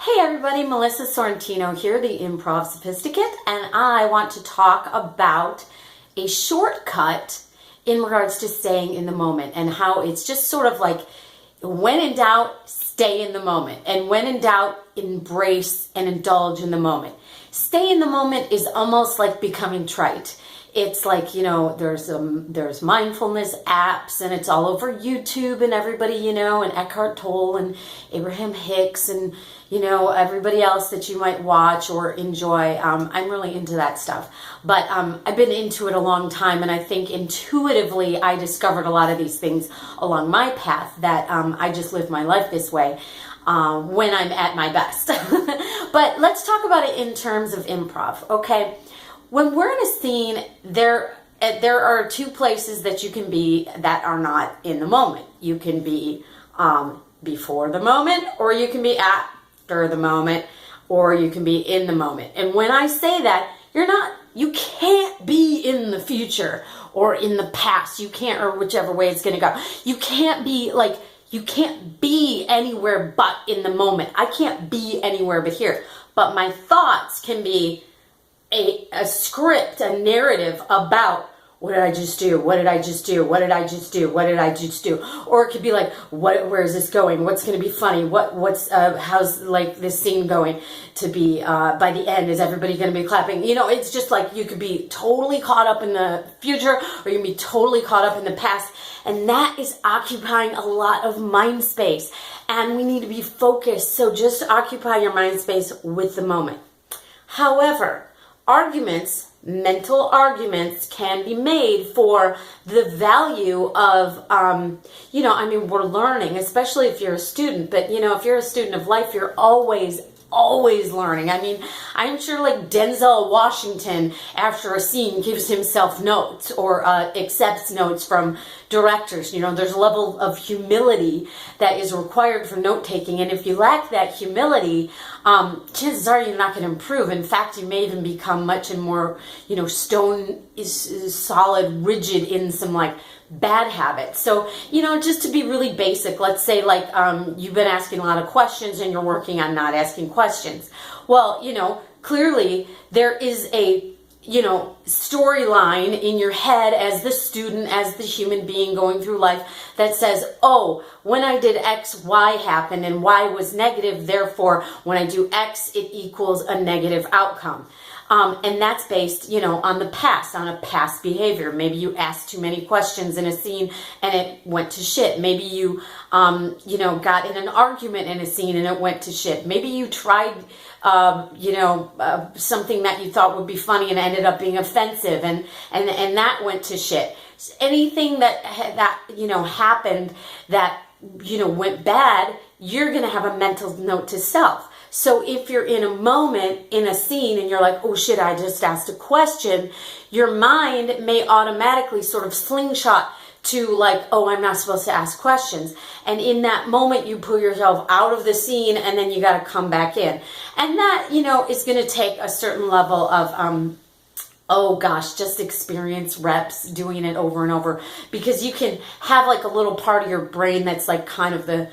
Hey everybody, Melissa Sorrentino here, the Improv Sophisticate, and I want to talk about a shortcut in regards to staying in the moment and how it's just sort of like, when in doubt, stay in the moment, and when in doubt, embrace and indulge in the moment. Stay in the moment is almost like becoming trite. It's like, there's mindfulness apps and it's all over YouTube and everybody, and Eckhart Tolle and Abraham Hicks and, everybody else that you might watch or enjoy. I'm really into that stuff. But I've been into it a long time, and I think intuitively I discovered a lot of these things along my path that I just live my life this way when I'm at my best. But let's talk about it in terms of improv, okay? When we're in a scene, there are two places that you can be that are not in the moment. You can be before the moment, or you can be after the moment, or you can be in the moment. And when I say that, you can't be in the future or in the past. You can't, or whichever way it's going to go. You can't be anywhere but in the moment. I can't be anywhere but here. But my thoughts can be a script, a narrative about what did I just do? What did I just do? What did I just do? What did I just do? Or it could be like, where is this going? What's going to be funny? How's like this scene going to be by the end? Is everybody going to be clapping? It's just like you could be totally caught up in the future, or you can be totally caught up in the past. And that is occupying a lot of mind space. And we need to be focused. So just occupy your mind space with the moment. However, mental arguments can be made for the value of, we're learning, especially if you're a student, but if you're a student of life, you're always learning. I'm sure like Denzel Washington after a scene gives himself notes or accepts notes from directors. There's a level of humility that is required for note taking, and if you lack that humility, chances are you're not going to improve. In fact, you may even become much more, stone is solid, rigid in some like bad habits. So, just to be really basic, let's say like you've been asking a lot of questions and you're working on not asking questions. Well, clearly there is a storyline in your head as the student, as the human being going through life that says, oh, when I did X, Y happened and Y was negative. Therefore, when I do X, it equals a negative outcome. And that's based, on the past, on a past behavior. Maybe you asked too many questions in a scene and it went to shit. Maybe you, got in an argument in a scene and it went to shit. Maybe you tried, something that you thought would be funny and ended up being offensive and that went to shit. Anything that happened that, went bad, you're going to have a mental note to self. So if you're in a moment, in a scene, and you're like, oh shit, I just asked a question, your mind may automatically sort of slingshot to like, oh, I'm not supposed to ask questions. And in that moment, you pull yourself out of the scene and then you got to come back in. And that, is going to take a certain level of, just experience, reps, doing it over and over, because you can have like a little part of your brain that's like kind of the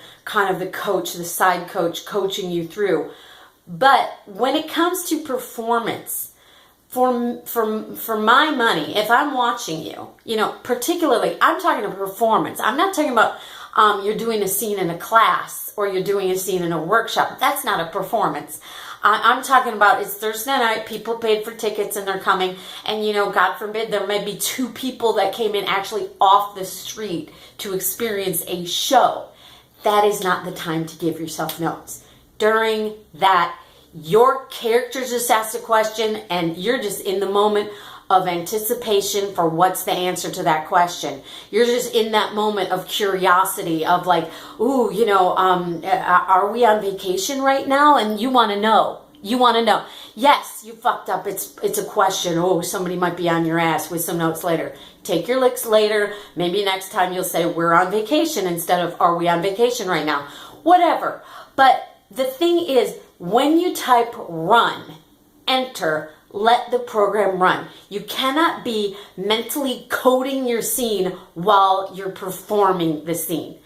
coach, the side coach coaching you through. But when it comes to performance, for my money, if I'm watching you, particularly, I'm talking a performance. I'm not talking about you're doing a scene in a class or you're doing a scene in a workshop. That's not a performance. I'm talking about it's Thursday night, people paid for tickets and they're coming, and God forbid there may be two people that came in actually off the street to experience a show. That is not the time to give yourself notes. During that, your character just asked a question and you're just in the moment of anticipation for what's the answer to that question. You're just in that moment of curiosity of like, ooh, are we on vacation right now? And you want to know. Yes, you fucked up. It's a question. Oh, somebody might be on your ass with some notes later. Take your licks later. Maybe next time you'll say we're on vacation instead of are we on vacation right now? Whatever. But the thing is, when you type run, enter, let the program run. You cannot be mentally coding your scene while you're performing the scene.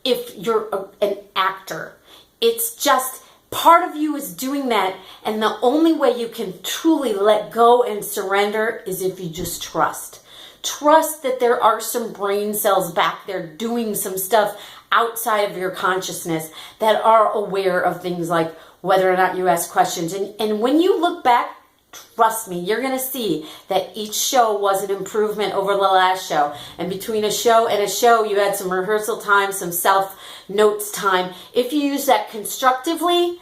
If you're an actor, it's just part of you is doing that, and the only way you can truly let go and surrender is if you just trust. Trust that there are some brain cells back there doing some stuff outside of your consciousness that are aware of things like whether or not you ask questions. And when you look back, trust me, you're going to see that each show was an improvement over the last show. And between a show and a show, you had some rehearsal time, some self-notes time. If you use that constructively,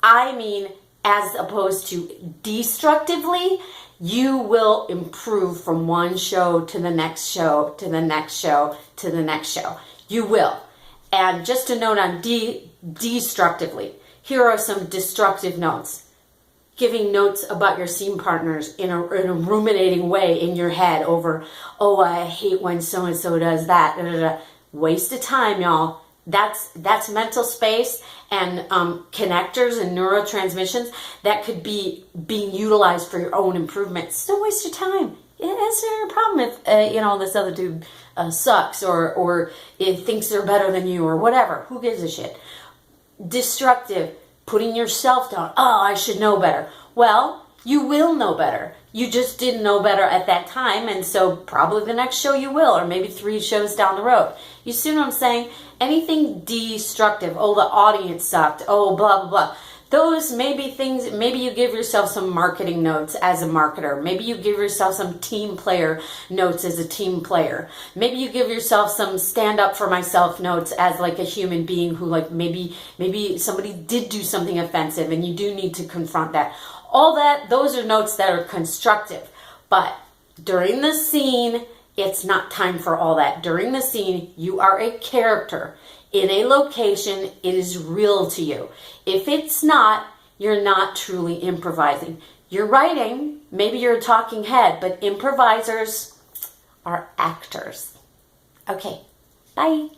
I mean as opposed to destructively, you will improve from one show to the next show, to the next show, to the next show. You will. And just a note on destructively. Here are some destructive notes. Giving notes about your scene partners in a ruminating way in your head over, oh, I hate when so-and-so does that. Da, da, da. Waste of time, y'all. That's mental space and connectors and neurotransmissions that could be being utilized for your own improvement. It's no waste of time. Is there a problem if this other dude sucks or it thinks they're better than you or whatever? Who gives a shit? Destructive, putting yourself down. Oh, I should know better. Well, you will know better. You just didn't know better at that time, and so probably the next show you will, or maybe 3 shows down the road. You see what I'm saying? Anything destructive. Oh, the audience sucked. Oh, blah, blah, blah. Those may be things, maybe you give yourself some marketing notes as a marketer. Maybe you give yourself some team player notes as a team player. Maybe you give yourself some stand up for myself notes as like a human being who like maybe somebody did do something offensive and you do need to confront that. All that, those are notes that are constructive. But during the scene, it's not time for all that. During the scene, you are a character. In a location, it is real to you. If it's not, you're not truly improvising. You're writing, maybe you're a talking head, but improvisers are actors. Okay, bye.